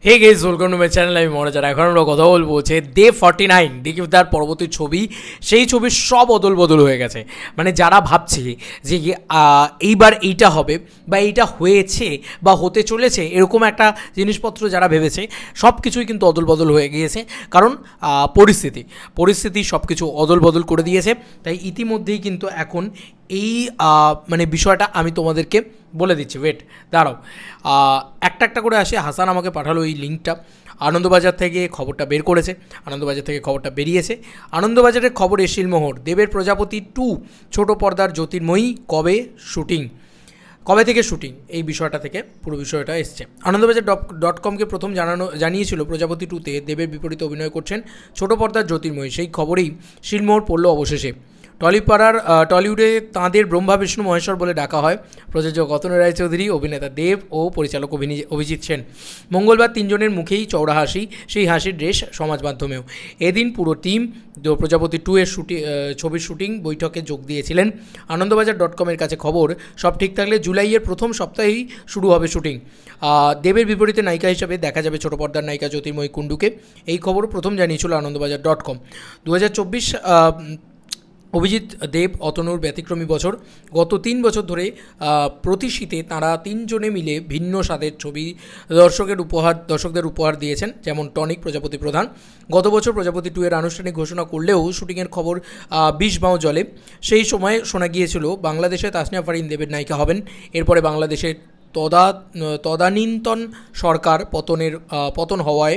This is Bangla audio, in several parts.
Hey guys welcome to my channel. আমি মনোজার। এখন আমরা কথা বলবো যে ডে 49 ডিকিফদার পরবর্তী ছবি, সেই ছবির সব অদল বদল হয়ে গেছে। মানে যারা ভাবছে যে এইবার এইটা হবে বা এইটা হয়েছে বা হতে চলেছে, এরকম একটা জিনিসপত্র যারা ভেবেছে, সব কিছুই কিন্তু অদল বদল হয়ে গিয়েছে। কারণ পরিস্থিতি সব কিছু অদল বদল করে দিয়েছে। তাই ইতিমধ্যেই কিন্তু এখন এই মানে বিষয়টা আমি তোমাদেরকে বলে দিচ্ছি। ওয়েট, দাঁড়াও, একটা একটা করে আসে। হাসান আমাকে পাঠালো এই লিঙ্কটা। আনন্দবাজার থেকে খবরটা বের করেছে, আনন্দবাজার থেকে খবরটা বেরিয়েছে। আনন্দবাজারের খবরে শিলমোহর, দেবের প্রজাপতি 2 ছোট পর্দার জ্যোতির্ময়ী কবে থেকে শুটিং, এই বিষয়টা থেকে পুরো বিষয়টা এসছে। আনন্দবাজার.comকে প্রথম জানিয়েছিল প্রজাপতি 2তে দেবের বিপরীতে অভিনয় করছেন ছোট পর্দার জ্যোতির্ময়ী। সেই খবরেই শিলমোহর পড়ল অবশেষে। টলিউডে তাঁদের ব্রহ্মা বিষ্ণু মহেশ্বর বলে ডাকা হয়। প্রযোজক অতনু রায়চৌধুরী, অভিনেতা দেব ও পরিচালক অভিজিৎ সেন। মঙ্গলবার তিনজনের মুখেই চওড়া হাসি, সেই হাসির রেশ সমাজ মাধ্যমেও। এদিন পুরো টিম প্রজাপতি 2 এর ছবির শুটিং বৈঠকে যোগ দিয়েছিলেন। আনন্দবাজার.com-এর কাছে খবর, সব ঠিক থাকলে জুলাইয়ের প্রথম সপ্তাহেই শুরু হবে শুটিং। দেবের বিপরীতে নায়িকা হিসেবে দেখা যাবে ছোট পর্দার নায়িকা জ্যোতির্ময়ী কুণ্ডুকে। এই খবর প্রথম জানিয়েছিল আনন্দবাজার.com। 2024 অভিজিৎ দেব অতনুর ব্যতিক্রমী বছর। গত 3 বছর ধরে প্রতি শীতে তাঁরা তিনজনে মিলে ভিন্ন স্বাদের ছবি দর্শকদের উপহার দিয়েছেন, যেমন টনিক, প্রজাপতি প্রধান। গত বছর প্রজাপতি 2 এর আনুষ্ঠানিক ঘোষণা করলেও শুটিংয়ের খবর 20 মাও জলে। সেই সময় শোনা গিয়েছিল বাংলাদেশে তাসনিয়া ফারিন দেবের নায়িকা হবেন। এরপরে বাংলাদেশের তদানীন্তন সরকার পতন হওয়ায়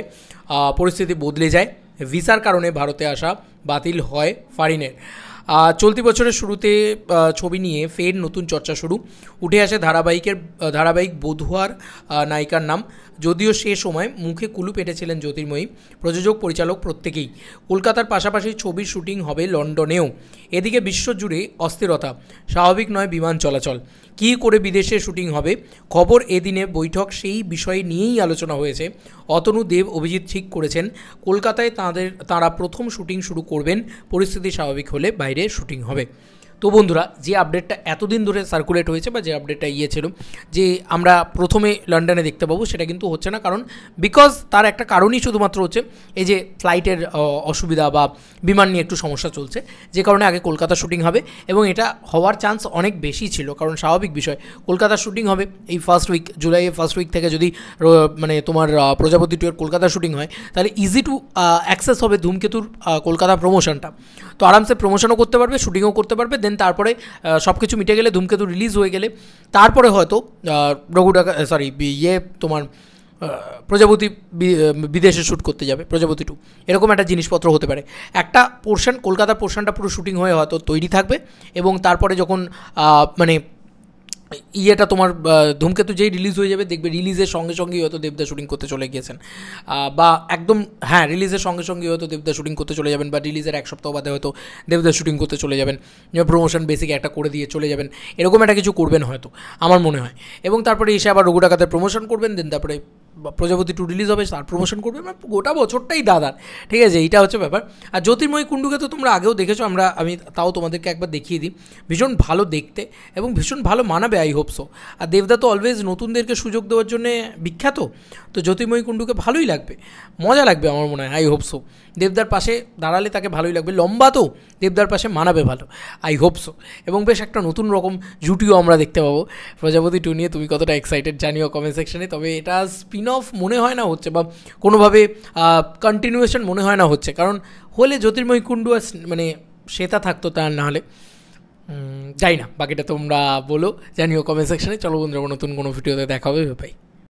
পরিস্থিতি বদলে যায়। ভিসার কারণে ভারতে আসা বাতিল হয় ফারিনের। চলতি বছরের শুরুতে ছবি নিয়ে ফের নতুন চর্চা শুরু। উঠে আসে ধারাবাহিক বধুয়ার নায়িকার নাম। যদিও সে সময় মুখে কুলু পেটেছিলেন জ্যোতির্ময়ী। প্রযোজক পরিচালক প্রত্যেকেই। কলকাতার পাশাপাশি ছবির শুটিং হবে লন্ডনেও। এদিকে বিশ্বজুড়ে অস্থিরতা, স্বাভাবিক নয় বিমান চলাচল। কী করে বিদেশে শুটিং হবে, খবর এদিনে বৈঠক সেই বিষয় নিয়েই আলোচনা হয়েছে। অতনু, দেব, অভিজিৎ ঠিক করেছেন কলকাতায় তাঁরা প্রথম শুটিং শুরু করবেন। পরিস্থিতি স্বাভাবিক হলে বাইরে শুটিং হবে। তো বন্ধুরা, যে আপডেটটা এতদিন ধরে সার্কুলেট হয়েছে বা যে আপডেটটা ছিল যে আমরা প্রথমে লন্ডনে দেখতে পাবো, সেটা কিন্তু হচ্ছে না। কারণ বিকজ তার একটা কারণই শুধুমাত্র হচ্ছে এই যে ফ্লাইটের অসুবিধা বা বিমান নিয়ে একটু সমস্যা চলছে, যে কারণে আগে কলকাতা শুটিং হবে এবং এটা হওয়ার চান্স অনেক বেশি ছিল। কারণ স্বাভাবিক বিষয়, কলকাতা শুটিং হবে এই জুলাইয়ের ফার্স্ট উইক থেকে। যদি মানে তোমার প্রজাপতি 2 এর কলকাতা শুটিং হয়, তাহলে ইজি টু অ্যাক্সেস হবে ধূমকেতুর কলকাতা প্রমোশনটা। তো আরামসে প্রমোশনও করতে পারবে, শুটিংও করতে পারবে। দেন তারপরে সব কিছু মিটে গেলে, ধূমকেতু রিলিজ হয়ে গেলে, তারপরে হয়তো তোমার প্রজাপতি বিদেশে শ্যুট করতে যাবে, প্রজাপতি 2, এরকম একটা জিনিসপত্র হতে পারে। একটা পোর্শন, কলকাতার পোর্শনটা পুরো শুটিং হয়ে হয়তো তৈরি থাকবে এবং তারপরে যখন মানে তোমার ধূমকেতু যেই রিলিজ হয়ে যাবে, দেখবে রিলিজের সঙ্গে সঙ্গেই হয়তো দেবদা শুটিং করতে চলে গিয়েছেন, বা একদম রিলিজের সঙ্গে সঙ্গেই হয়তো দেবদা শুটিং করতে চলে যাবেন, বা রিলিজের এক সপ্তাহ বাদে হয়তো দেবদা শুটিং করতে চলে যাবেন, প্রমোশন বেসিক একটা করে দিয়ে চলে যাবেন। এরকম একটা কিছু করবেন হয়তো, আমার মনে হয়। এবং তারপরে এসে আবার রঘু ডাকাতের প্রমোশন করবেন। দেন তারপরে প্রজাপতি 2 রিলিজ হবে, তার প্রমোশন করবে। গোটা বছরটাই দাদার, ঠিক আছে? এইটা হচ্ছে ব্যাপার। আর জ্যোতির্ময়ী কুণ্ডুকে তো তোমরা আগেও দেখেছো, আমি তাও তোমাদেরকে একবার দেখিয়ে দিই। ভীষণ ভালো দেখতে এবং ভীষণ ভালো মানাবে, আই হোপ সো। আর দেবদা তো অলওয়েজ নতুনদেরকে সুযোগ দেওয়ার জন্য বিখ্যাত। তো জ্যোতির্ময়ী কুণ্ডুকে ভালোই লাগবে, মজা লাগবে আমার মনে হয়, আই হোপ সো। দেবদার পাশে দাঁড়ালে তাকে ভালোই লাগবে, লম্বা তো, দেবদার পাশে মানাবে ভালো, আই হোপ সো। এবং বেশ একটা নতুন রকম জুটিও আমরা দেখতে পাবো প্রজাপতি 2 নিয়ে। তুমি কতটা এক্সাইটেড জানিও কমেন্ট সেকশনে। তবে এটা স্পিন অফ মনে হয় না হচ্ছে, বা কোনোভাবে কন্টিনিউয়েশন মনে হয় না হচ্ছে। কারণ হলে জ্যোতির্ময়ী কুণ্ডু মানে শ্বেতা থাকতো, তার না হলে যাই না। বাকিটা তোমরা বলো, জানিও কমেন্ট সেকশনে। চলো বন্ধুরা, নতুন কোনো ভিডিওতে দেখা হবে, ভাই।